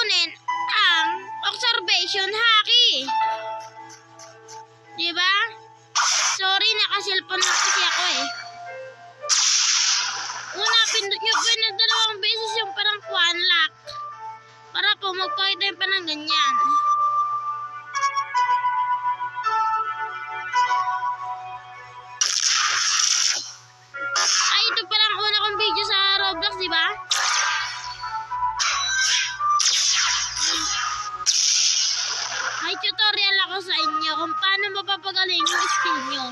kunin ang observation haki. Diba? Sorry, naka-cellphone na kasi ako eh. Una, pindot nyo po na 2 beses yung parang lock. Para po magpakita yung parang ganyan. Ay, ito parang una kong video sa Roblox, diba? May tutorial ako sa inyo kung paano mapapagaling yung skill nyo.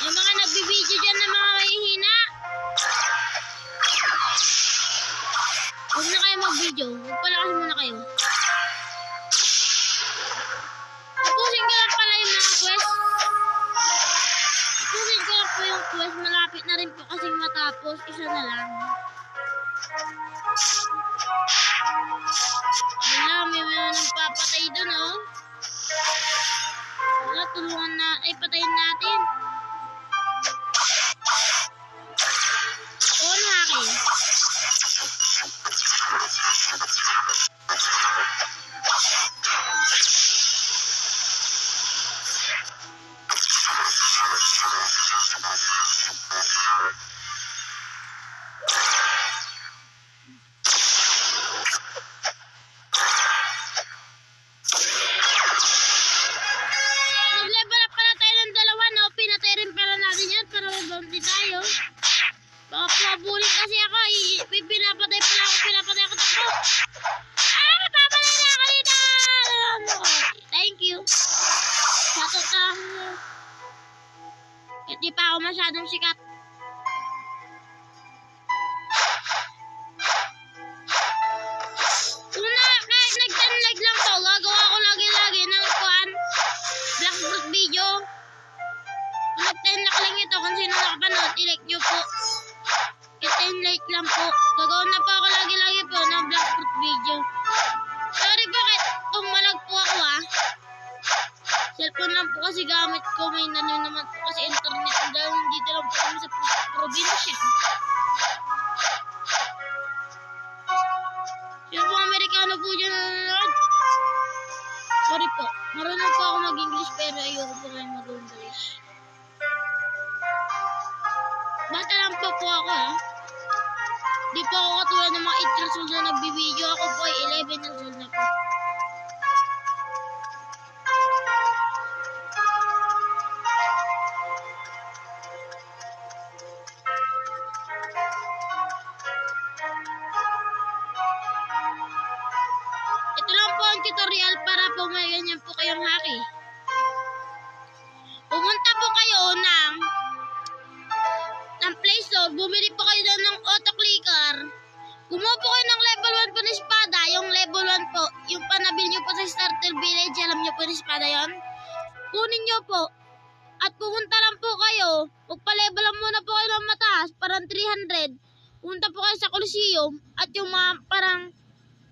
Yung mga nagbibideo dyan na mga mahihina, huwag na kayo mag-video. Magpalakas muna kayo. Tapusin ko lang pala yung mga quest. Tapusin ko lang po yung quest. Malapit na rin po kasing matapos. Isa na lang. Wala, may nang papatay dun, oh. Wala, tulungan na. Ay, patayin natin. On haki. Nag-level up pala tayo ng 2, no? Pinatay rin pala natin yan para mag-bounty tayo. Baka pabulin kasi ako. Pinapatay ako takbo. Ah! Papalay na ako dito! Thank you. Shoutout na. Hindi pa ako masyadong sikat. Una, kahit nag-10 lang to, gagawa ko lagi-lagi ng Blackboard video. Kung nag-10 lang ito, kung sino nakapanood, i-like nyo po. 10 like lang po. Gagawa na po ako lagi-lagi po ng Blackboard video. Sorry bakit kung malag po ako Cellphone lang po kasi gamit ko. May naman po kasi internet. Dahil dito lang po kami sa probinsya. Sino po Amerikano po dyan nanonood? Sorry po. Marunong po ako mag-English pero ayoko po kayo mag-English. Bata lang po ako Di po ako katulad ng mga 8 years old na nagbibideo. Ako po ay 11 years old na po. Ito lang po ang tutorial para po may ganyan po kayong haki. Pumunta po kayo ng Play Store, bumili po kayo doon ng auto-clicker. Kumuha po kayo ng level 1 po na espada. Yung level 1 po, yung panabil nyo po sa starter village, alam nyo po na espada yon. Kunin nyo po. At pumunta lang po kayo. Magpa-level lang muna po kayo ng mataas, parang 300. Pumunta po kayo sa Coliseum. At yung mga parang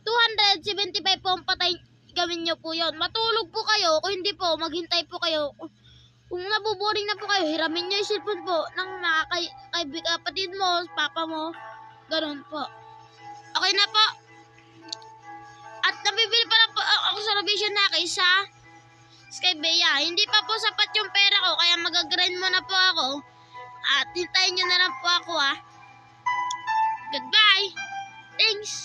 275 po ang patay, gawin nyo po yon. Matulog po kayo. Kung hindi po, maghintay po kayo. Kung nabuboring na po kayo, hiramin nyo yung cellphone po ng mga kapatid mo, papa mo. Ganun po. Okay na po. At nabibili pa lang po ako sa Robation na kaysa Skybea. Hindi pa po sapat yung pera ko, kaya mag-grind muna po ako. At hintayin nyo na lang po ako Goodbye. Thanks.